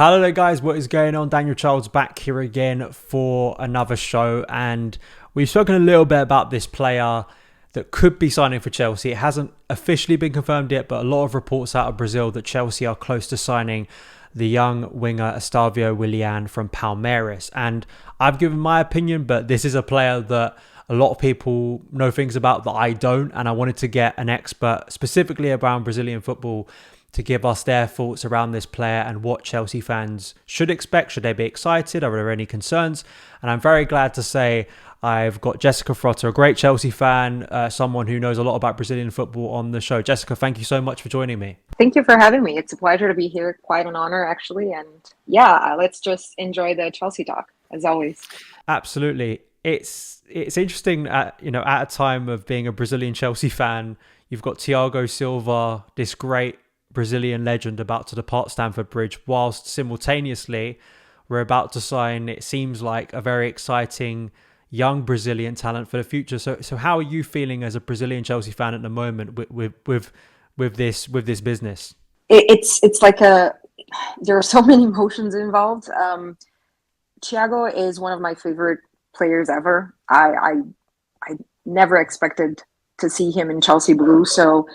Hello there guys, what is going on? Daniel Childs back here again for another show, and we've spoken a little bit about this player that could be signing for Chelsea. It hasn't officially been confirmed yet, but a lot of reports out of Brazil that Chelsea are close to signing the young winger Estevao Willian from Palmerias. And I've given my opinion, but this is a player that a lot of people know things about that I don't, and I wanted to get an expert specifically around Brazilian football to give us their thoughts around this player and what Chelsea fans should expect. Should they be excited? Are there any concerns? And I'm very glad to say I've got Jessica Frota, a great Chelsea fan, someone who knows a lot about Brazilian football on the show. Jessica, thank you so much for joining me. Thank you for having me. It's a pleasure to be here. Quite an honor, actually. And yeah, let's just enjoy the Chelsea talk, as always. Absolutely. It's interesting, at a time of being a Brazilian Chelsea fan, you've got Thiago Silva, this great Brazilian legend, about to depart Stamford Bridge, whilst simultaneously we're about to sign, it seems like, a very exciting young Brazilian talent for the future. So how are you feeling as a Brazilian Chelsea fan at the moment with this business? It's like there are so many emotions involved. Thiago is one of my favorite players ever. I never expected to see him in Chelsea blue, so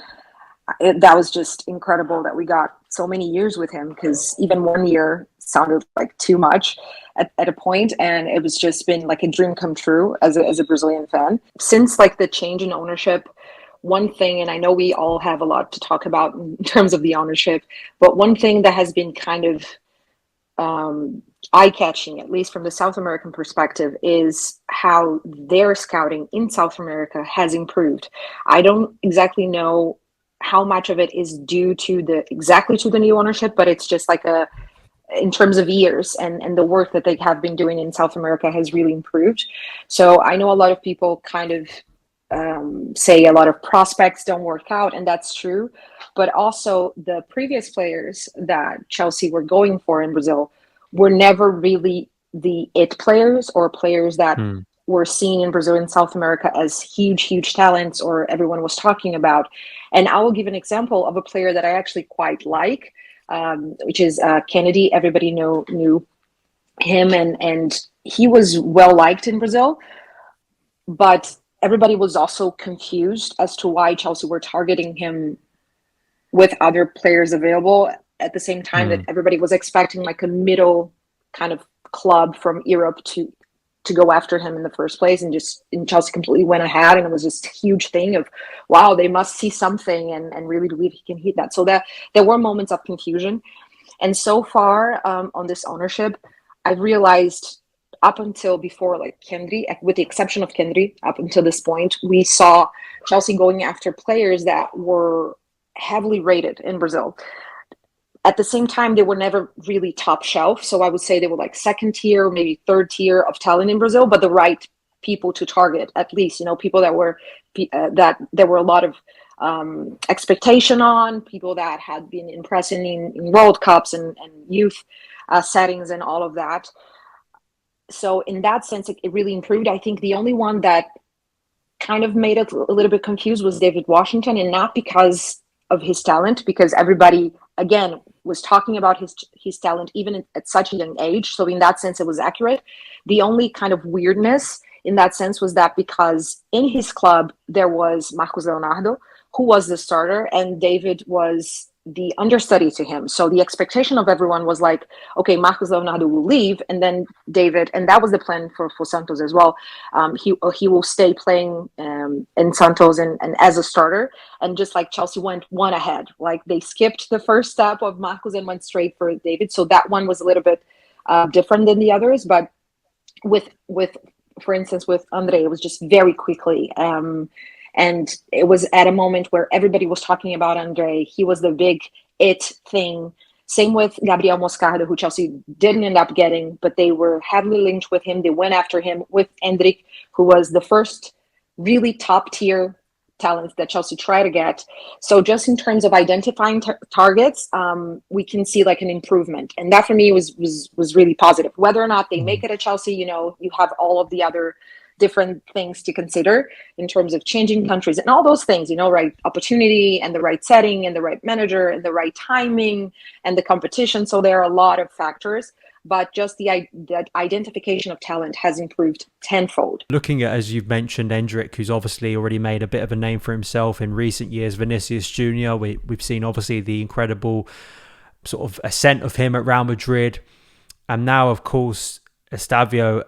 that was just incredible that we got so many years with him, because even 1 year sounded like too much at a point, and it was just been like a dream come true as a Brazilian fan. Since like the change in ownership, one thing, and I know we all have a lot to talk about in terms of the ownership, but one thing that has been kind of eye-catching, at least from the South American perspective, is how their scouting in South America has improved. I don't exactly know how much of it is due to the new ownership, but it's just like in terms of years, and the work that they have been doing in South America has really improved. So I know a lot of people kind of say a lot of prospects don't work out, and that's true. But also the previous players that Chelsea were going for in Brazil were never really the it players, or players that were seen in Brazil and South America as huge talents, or everyone was talking about. And I will give an example of a player that I actually quite like, which is Kennedy. Everybody knew him, and he was well liked in Brazil, but everybody was also confused as to why Chelsea were targeting him with other players available at the same time that everybody was expecting like a middle kind of club from Europe to go after him in the first place. And Chelsea completely went ahead, and it was just a huge thing of, wow, they must see something and really believe he can hit that. So that there were moments of confusion. And so far on this ownership, I've realized up until before, like Kendry, with the exception of Kendry, up until this point, we saw Chelsea going after players that were heavily rated in Brazil. At the same time, they were never really top shelf. So I would say they were like second tier, maybe third tier of talent in Brazil, but the right people to target, at least, people that were, that there were a lot of expectation on, people that had been impressing in World Cups and youth settings and all of that. So in that sense, it really improved. I think the only one that kind of made it a little bit confused was David Washington, and not because of his talent, because everybody, again, was talking about his talent even at such a young age. So in that sense, it was accurate. The only kind of weirdness in that sense was that because in his club, there was Marcos Leonardo, who was the starter, and David was the understudy to him. So the expectation of everyone was like, okay, Marcos Leonardo will leave, and then David, and that was the plan for Santos as well. He will stay playing in Santos and as a starter. And just like Chelsea went one ahead, like they skipped the first step of Marcos and went straight for David. So that one was a little bit different than the others. But with for instance, with Andre, it was just very quickly. And it was at a moment where everybody was talking about Andre. He was the big it thing. Same with Gabriel Moscardo, who Chelsea didn't end up getting, but they were heavily linked with him. They went after him with Endrick, who was the first really top tier talent that Chelsea tried to get. So just in terms of identifying targets, we can see like an improvement. And that for me was really positive. Whether or not they make it at Chelsea, you have all of the other different things to consider in terms of changing countries and all those things, right? Opportunity and the right setting and the right manager and the right timing and the competition. So there are a lot of factors, but just the identification of talent has improved tenfold. Looking at, as you've mentioned, Endrick, who's obviously already made a bit of a name for himself in recent years, Vinicius Jr., we've seen obviously the incredible sort of ascent of him at Real Madrid. And now, of course, Estevao.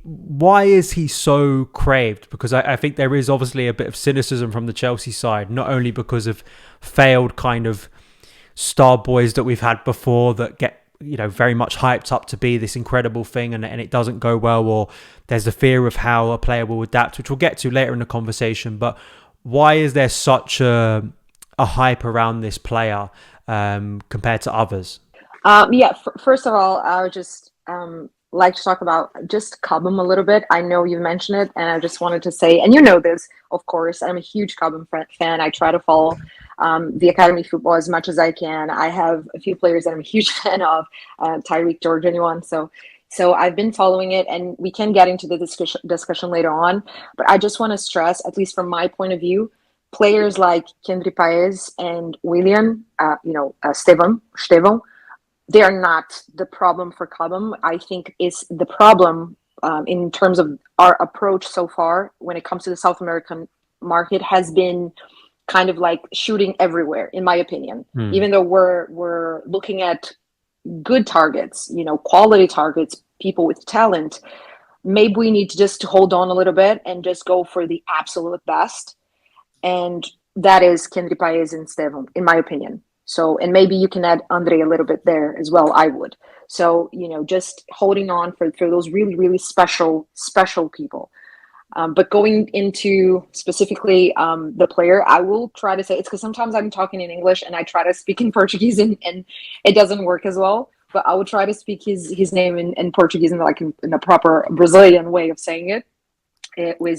Why is he so craved? Because I think there is obviously a bit of cynicism from the Chelsea side, not only because of failed kind of star boys that we've had before that get very much hyped up to be this incredible thing and it doesn't go well, or there's the fear of how a player will adapt, which we'll get to later in the conversation. But why is there such a hype around this player compared to others? First of all, I would just like to talk about just Cobham a little bit. I know you mentioned it, and I just wanted to say, and this, of course, I'm a huge Cobham fan. I try to follow the academy football as much as I can. I have a few players that I'm a huge fan of, Tyreek, George, anyone. So I've been following it, and we can get into the discussion later on. But I just want to stress, at least from my point of view, players like Endrick and Willian, Estêvão, they are not the problem for Cobham. I think is the problem in terms of our approach so far when it comes to the South American market has been kind of like shooting everywhere, in my opinion. Even though we're looking at good targets, quality targets, people with talent, maybe we need to just hold on a little bit and just go for the absolute best. And that is Endrick and Estevão, in my opinion. So, and maybe you can add Andre a little bit there as well. I would. So, just holding on for those really, really special people. But going into specifically the player, I will try to say it's because sometimes I'm talking in English and I try to speak in Portuguese and it doesn't work as well. But I will try to speak his name in Portuguese in the proper Brazilian way of saying it.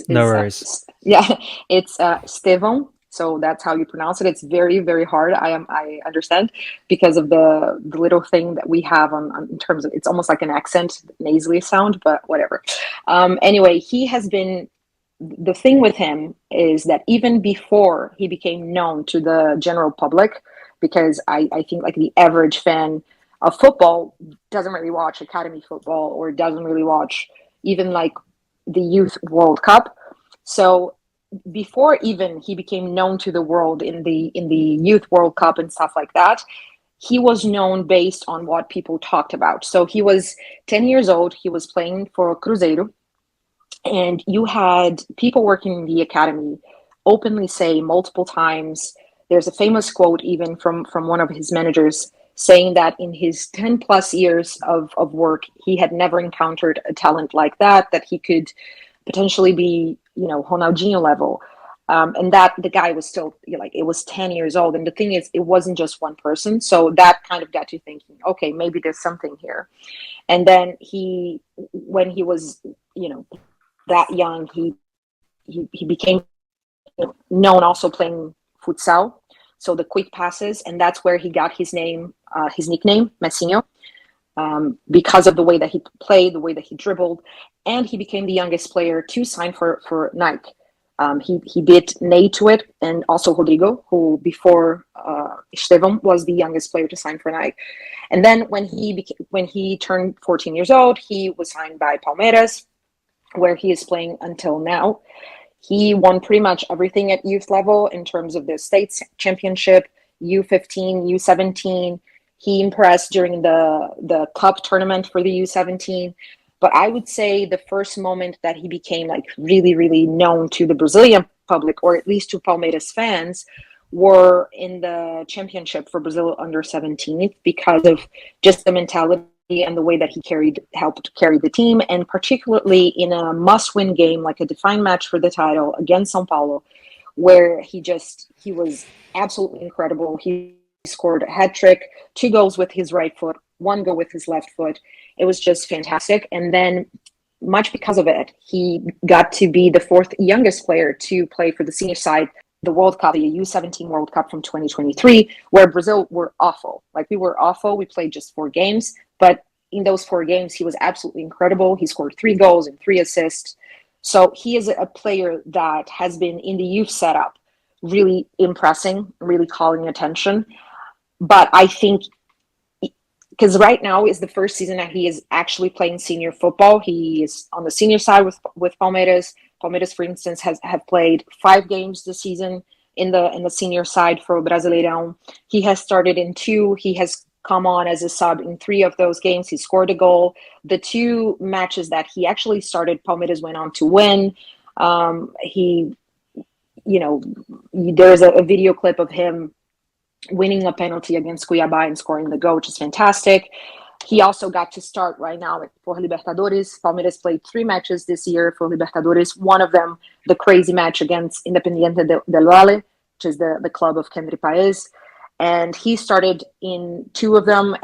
No worries. It's Estevão. So that's how you pronounce it. It's very, very hard. I understand because of the little thing that we have on in terms of, it's almost like an accent, nasally sound, but whatever. Anyway, he has been, the thing with him is that even before he became known to the general public, because I think like the average fan of football doesn't really watch academy football or doesn't really watch even like the Youth World Cup. So before even he became known to the world in the Youth World Cup and stuff like that, he was known based on what people talked about. So he was 10 years old. He was playing for Cruzeiro. And you had people working in the academy openly say multiple times, there's a famous quote even from one of his managers saying that in his 10 plus years of work, he had never encountered a talent like that he could potentially be, Ronaldinho level. And that the guy was still it was 10 years old. And the thing is, it wasn't just one person. So that kind of got you thinking, okay, maybe there's something here. And then when he was, that young, he became known also playing futsal. So the quick passes, and that's where he got his name, his nickname, Messinho. Because of the way that he played, the way that he dribbled, and he became the youngest player to sign for Nike. He beat Ney to it, and also Rodrigo, who before Estevão was the youngest player to sign for Nike. And then when he turned 14 years old, he was signed by Palmerias, where he is playing until now. He won pretty much everything at youth level in terms of the states championship, U15, U17. He impressed during the cup tournament for the U17. But I would say the first moment that he became really, really known to the Brazilian public, or at least to Palmeiras fans, were in the championship for Brazil under 17, because of just the mentality and the way that he helped carry the team, and particularly in a must-win game, like a defined match for the title against São Paulo, where he was absolutely incredible. He scored a hat trick, 2 goals with his right foot, 1 goal with his left foot. It was just fantastic. And then much because of it, he got to be the 4th youngest player to play for the senior side, the World Cup, the U17 World Cup from 2023, where Brazil were awful. We were awful. We played just 4 games, but in those 4 games, he was absolutely incredible. He scored 3 goals and 3 assists. So he is a player that has been in the youth setup, really impressing, really calling attention. But I think because right now is the first season that he is actually playing senior football. He is on the senior side with Palmeiras. Palmeiras, for instance, have played 5 games this season in the senior side for Brasileirão. He has started in 2. He has come on as a sub in 3 of those games. He scored a goal. The 2 matches that he actually started, Palmeiras went on to win. There's a video clip of him winning a penalty against Cuiabá and scoring the goal, which is fantastic. He also got to start right now for Libertadores. Palmeiras played 3 matches this year for Libertadores. One of them, the crazy match against Independiente del Valle, which is the club of Kendry Paes. And he started in 2 of them.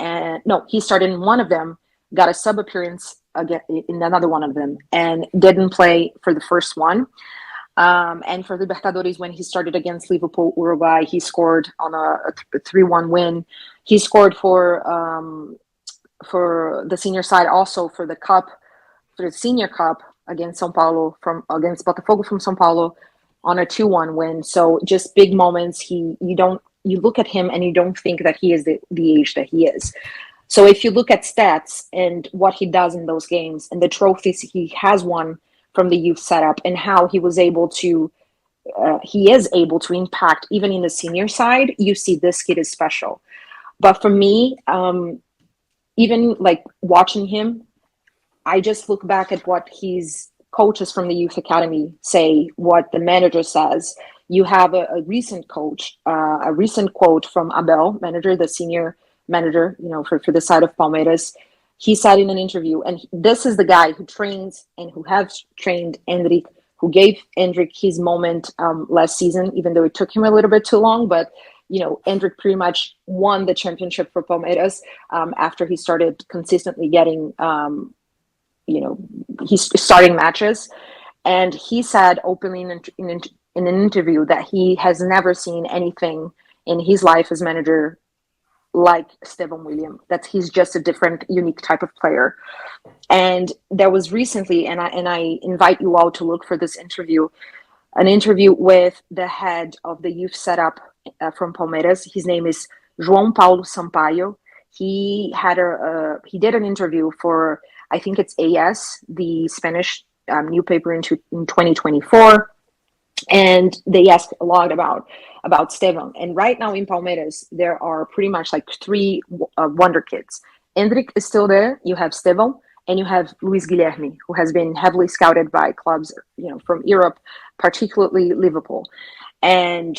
He started in 1 of them, got a sub appearance again in another one of them, and didn't play for the first one. And for Libertadores, when he started against Liverpool Uruguay, he scored on a 3-1 win. He scored for the senior side, also for the cup, for the senior cup against against Botafogo from São Paulo on a 2-1 win. So just big moments. You look at him and you don't think that he is the age that he is. So if you look at stats and what he does in those games and the trophies he has won from the youth setup and how he is able to impact even in the senior side, you see this kid is special. But for me, even like watching him, I just look back at what his coaches from the youth academy say, what the manager says. You have a recent quote from Abel, manager, the senior manager, for the side of Palmeiras. He said in an interview, and this is the guy who trains and who has trained Endrick, who gave Endrick his moment last season, even though it took him a little bit too long. But, Endrick pretty much won the championship for Palmeiras after he started consistently getting, he's starting matches. And he said openly in an interview that he has never seen anything in his life as manager like Estevao Willian, that he's just a different, unique type of player. And there was recently, and I invite you all to look for this interview, an interview with the head of the youth setup from Palmeiras. His name is João Paulo Sampaio. He did an interview for, I think it's AS, the Spanish new paper in 2024. And they ask a lot about Estevão. And right now in Palmeiras, there are pretty much like 3 wonder kids. Endrick is still there. You have Estevão, and you have Luis Guilherme, who has been heavily scouted by clubs, from Europe, particularly Liverpool. And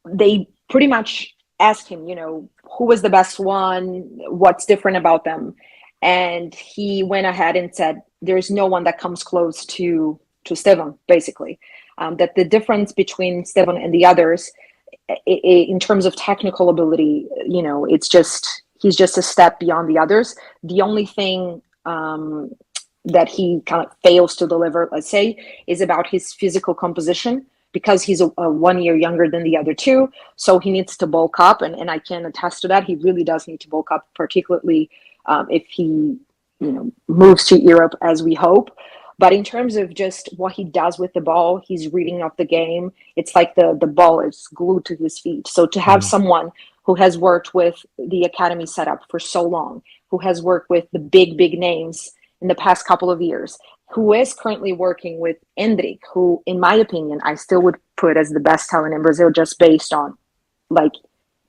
they pretty much asked him, who was the best one? What's different about them? And he went ahead and said, there's no one that comes close to Estevão, basically. That the difference between Estevão and the others, in terms of technical ability, he's just a step beyond the others. The only thing that he kind of fails to deliver, let's say, is about his physical composition, because he's a 1 year younger than the other 2. So he needs to bulk up, and I can attest to that. He really does need to bulk up, particularly if he moves to Europe, as we hope. But in terms of just what he does with the ball, he's reading up the game. It's like the ball is glued to his feet. So to have someone who has worked with the academy setup for so long, who has worked with the big names in the past couple of years, who is currently working with Endrick, who, in my opinion, I still would put as the best talent in Brazil, just based on, like,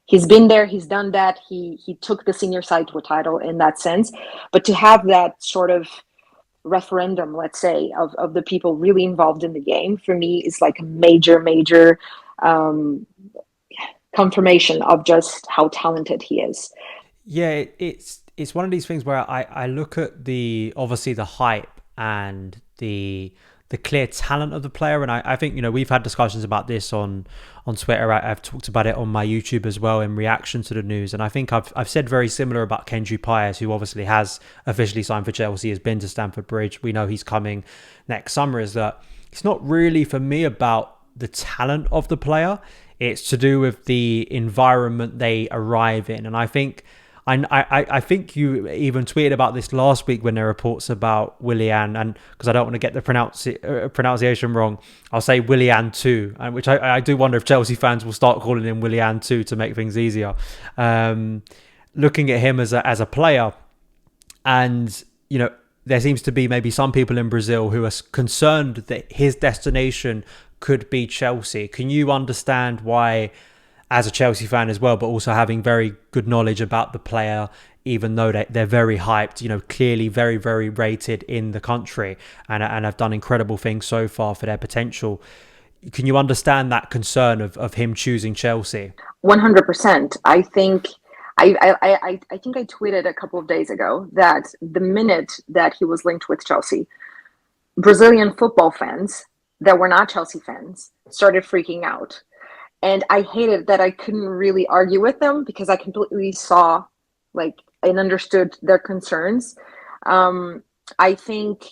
he's been there, he's done that, he took the senior side to a title in that sense. But to have that sort of referendum, let's say, of the people really involved in the game, for me is like a major confirmation of just how talented he is. Yeah, it's one of these things where I look at obviously the hype and the clear talent of the player, and I think we've had discussions about this on Twitter. I've talked about it on my YouTube as well in reaction to the news, and I think I've said very similar about Kendry Paes, who obviously has officially signed for Chelsea, has been to Stamford Bridge. We know he's coming next summer. Is that it's not really for me about the talent of the player. It's to do with the environment they arrive in, and I think I think you even tweeted about this last week when there were reports about Willian, and because I don't want to get the pronunciation wrong, I'll say Willian 2, which I do wonder if Chelsea fans will start calling him Willian 2 to make things easier. Looking at him as a player, and there seems to be maybe some people in Brazil who are concerned that his destination could be Chelsea. Can you understand why, as a Chelsea fan as well, but also having very good knowledge about the player, even though they're very hyped, clearly very, very rated in the country and have done incredible things so far for their potential. Can you understand that concern of him choosing Chelsea? 100%. I think I think I tweeted a couple of days ago that the minute that he was linked with Chelsea, Brazilian football fans that were not Chelsea fans started freaking out. And I hated that I couldn't really argue with them because I completely saw and understood their concerns. I think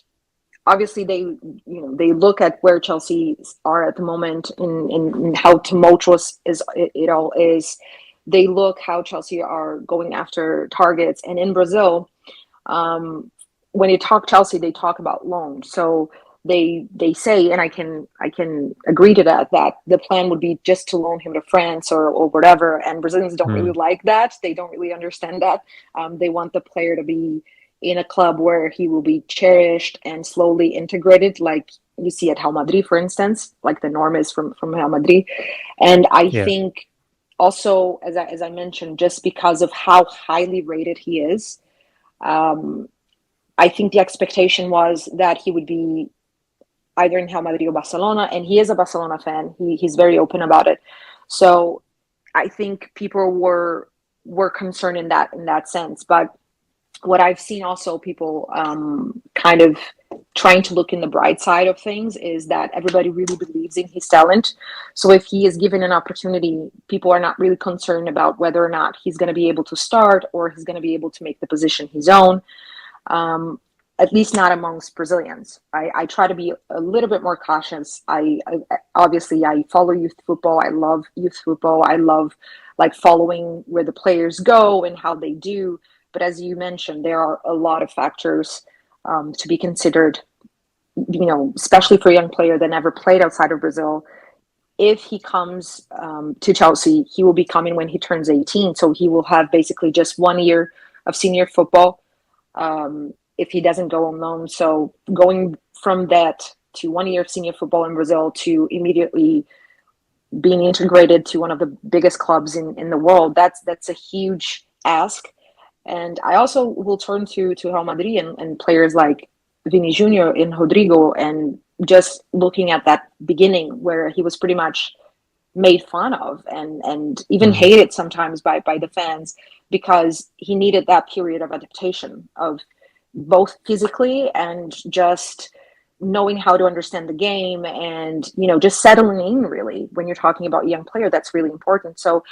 obviously they look at where Chelsea are at the moment and how tumultuous it all is. They look how Chelsea are going after targets. And in Brazil, when you talk Chelsea, they talk about loan. So they say, and I can agree to that the plan would be just to loan him to France or whatever. And Brazilians don't really like that. They don't really understand that. They want the player to be in a club where he will be cherished and slowly integrated, like you see at Real Madrid, for instance, like the norm is from Real Madrid. And I think also, as I mentioned, just because of how highly rated he is, I think the expectation was that he would be either in Real Madrid or Barcelona, and he is a Barcelona fan. He's very open about it. So I think people were concerned in that sense. But what I've seen also people kind of trying to look in the bright side of things is that everybody really believes in his talent. So if he is given an opportunity, people are not really concerned about whether or not he's going to be able to start or he's going to be able to make the position his own. At least not amongst Brazilians. I try to be a little bit more cautious. I obviously I follow youth football. I love youth football. I love following where the players go and how they do. But as you mentioned, there are a lot of factors to be considered, especially for a young player that never played outside of Brazil. If he comes to Chelsea, he will be coming when he turns 18. So he will have basically just 1 year of senior football if he doesn't go on loan. So going from that to 1 year of senior football in Brazil to immediately being integrated to one of the biggest clubs in the world, that's a huge ask. And I also will turn to Real Madrid and players like Vini Jr. and Rodrigo, and just looking at that beginning where he was pretty much made fun of and even hated sometimes by the fans because he needed that period of adaptation of both physically and just knowing how to understand the game and, just settling in really. When you're talking about a young player, that's really important. So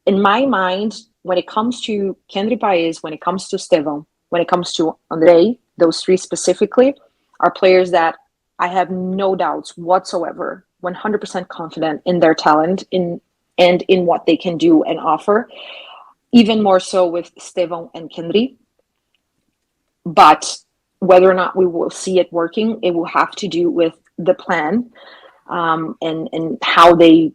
in my mind, when it comes to Kendry Paes, when it comes to Estevão, when it comes to Andrei, those three specifically are players that I have no doubts whatsoever, 100% confident in their talent and in what they can do and offer, even more so with Estevão and Kendry. But whether or not we will see it working, it will have to do with the plan and how they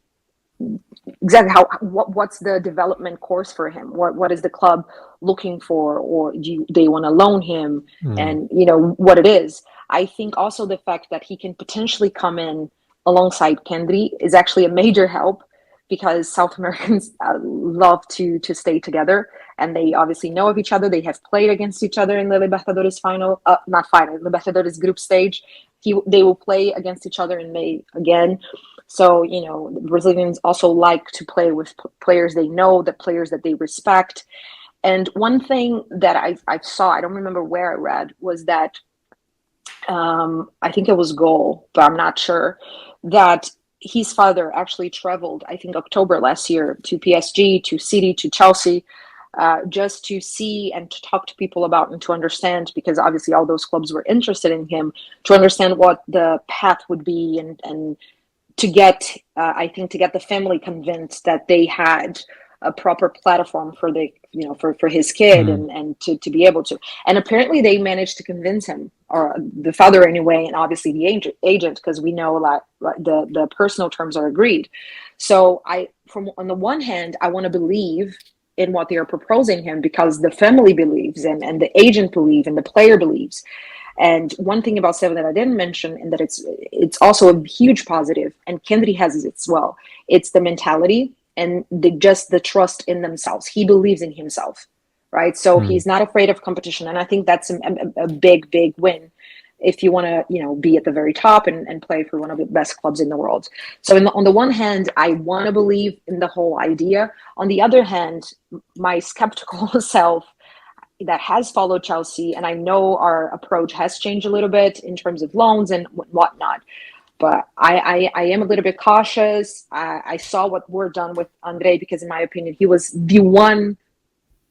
exactly what's the development course for him. What is the club looking for, or do they want to loan him, and what it is. I think also the fact that he can potentially come in alongside Kendry is actually a major help, because South Americans love to stay together, and they obviously know of each other. They have played against each other in the Libertadores Libertadores group stage. They will play against each other in May again. So, the Brazilians also like to play with players they know, the players that they respect. And one thing that I saw, I don't remember where I read, was that I think it was Goal, but I'm not sure, that his father actually traveled, I think October last year, to PSG, to City, to Chelsea, just to see and to talk to people about and to understand, because obviously all those clubs were interested in him, to understand what the path would be and to get, I think, to get the family convinced that they had a proper platform for the for his kid and to be able to. And apparently they managed to convince him, or the father anyway, and obviously the agent, because we know the personal terms are agreed. So on the one hand, I want to believe in what they are proposing him, because the family believes and the agent believes and the player believes. And one thing about Estevão that I didn't mention, and that it's also a huge positive, and Kendrick has it as well, it's the mentality and just the trust in themselves. He believes in himself, right? So he's not afraid of competition, and I think that's a big win if you want to be at the very top and play for one of the best clubs in the world. So on the one hand, I want to believe in the whole idea. On the other hand, my skeptical self that has followed Chelsea, and I know our approach has changed a little bit in terms of loans and whatnot, but I am a little bit cautious. I saw what we're done with André, because in my opinion, he was the one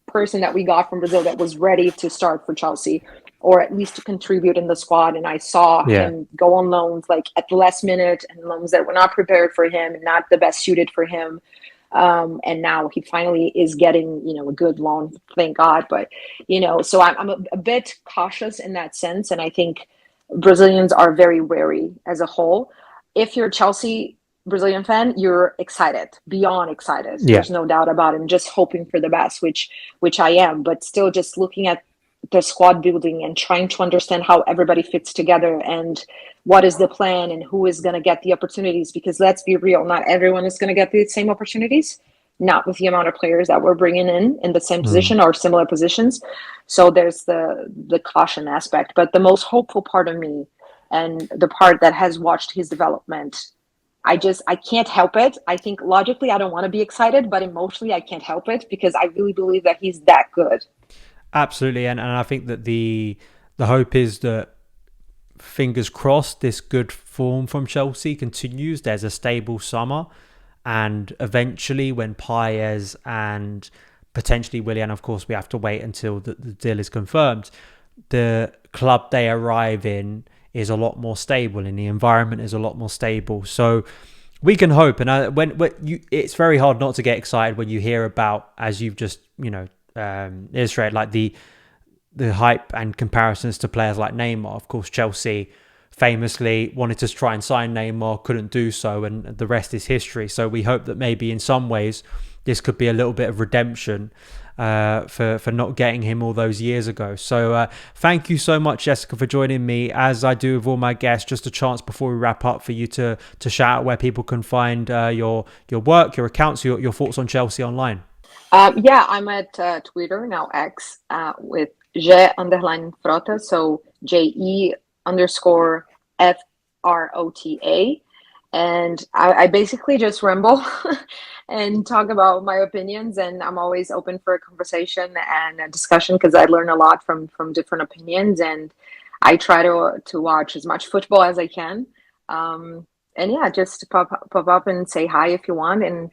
person that we got from Brazil that was ready to start for Chelsea, or at least to contribute in the squad. And I saw him go on loans like at the last minute, and loans that were not prepared for him and not the best suited for him. And now he finally is getting, a good loan, thank God. But, so I'm a bit cautious in that sense. And I think Brazilians are very wary as a whole. If you're a Chelsea Brazilian fan, you're excited, beyond excited. Yeah. There's no doubt about it. I'm just hoping for the best, which I am, but still just looking at the squad building and trying to understand how everybody fits together and what is the plan and who is going to get the opportunities, because let's be real, not everyone is going to get the same opportunities, not with the amount of players that we're bringing in the same position or similar positions. So there's the caution aspect, but the most hopeful part of me, and the part that has watched his development, I can't help it. I think logically I don't want to be excited, but emotionally I can't help it, because I really believe that he's that good. Absolutely, and I think that the hope is that, fingers crossed, this good form from Chelsea continues. There's a stable summer, and eventually when Paes and potentially Willian, of course we have to wait until the deal is confirmed, the club they arrive in is a lot more stable and the environment is a lot more stable. So we can hope, and it's very hard not to get excited when you hear about, as you've just illustrated, like the hype and comparisons to players like Neymar. Of course, Chelsea famously wanted to try and sign Neymar, couldn't do so, and the rest is history. So we hope that maybe in some ways this could be a little bit of redemption for not getting him all those years ago. So thank you so much, Jessica, for joining me. As I do with all my guests, just a chance before we wrap up for you to shout out where people can find your work, your accounts, your thoughts on Chelsea online. I'm at Twitter, now X, with _Frota, so JE_FROTA. And I basically just ramble and talk about my opinions, and I'm always open for a conversation and a discussion, because I learn a lot from different opinions, and I try to watch as much football as I can. Just pop up and say hi if you want. And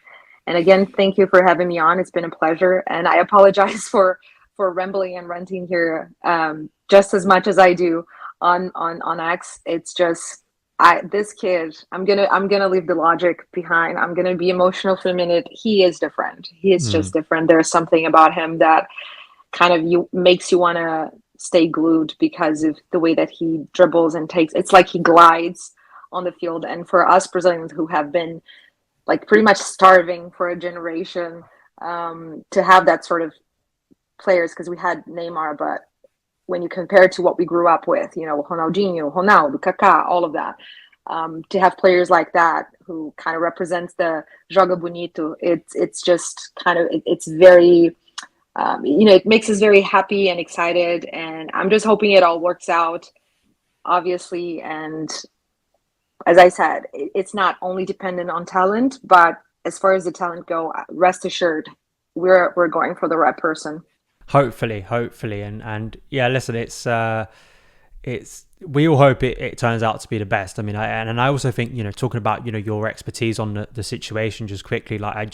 again, thank you for having me on. It's been a pleasure. And I apologize for rambling and ranting here just as much as I do on X. It's just this kid, I'm gonna leave the logic behind. I'm gonna be emotional for a minute. He is different. He is just different. There's something about him that kind of makes you want to stay glued, because of the way that he dribbles and takes. It's like he glides on the field. And for us Brazilians who have been like pretty much starving for a generation, to have that sort of players, because we had Neymar, but when you compare it to what we grew up with, Ronaldinho, Ronaldo, Kaká, all of that, to have players like that who kind of represents the joga bonito, it's just kind of, it's very, it makes us very happy and excited. And I'm just hoping it all works out, obviously. And as I said, it's not only dependent on talent, but as far as the talent go, rest assured, we're going for the right person. Hopefully, and yeah, listen, it's we all hope it turns out to be the best. I mean, I also think, talking about your expertise on the situation, just quickly, like I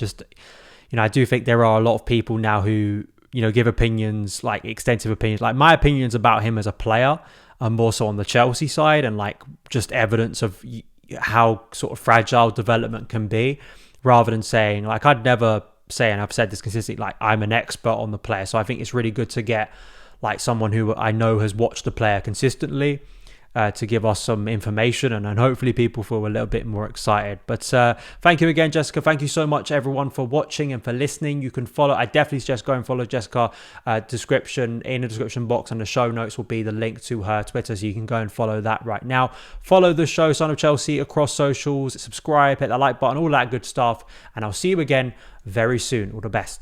do think there are a lot of people now who give opinions, like extensive opinions. Like my opinions about him as a player are more so on the Chelsea side, and like just evidence of how sort of fragile development can be, rather than saying, like, I'd never say, and I've said this consistently, like I'm an expert on the player. So I think it's really good to get like someone who I know has watched the player consistently to give us some information, and hopefully people feel a little bit more excited. But thank you again, Jessica. Thank you so much, everyone, for watching and for listening. You can follow, I definitely suggest go and follow Jessica. In the description box and the show notes will be the link to her Twitter, so you can go and follow that right now. Follow the show, Son of Chelsea, across socials, subscribe, hit that like button, all that good stuff, and I'll see you again very soon. All the best.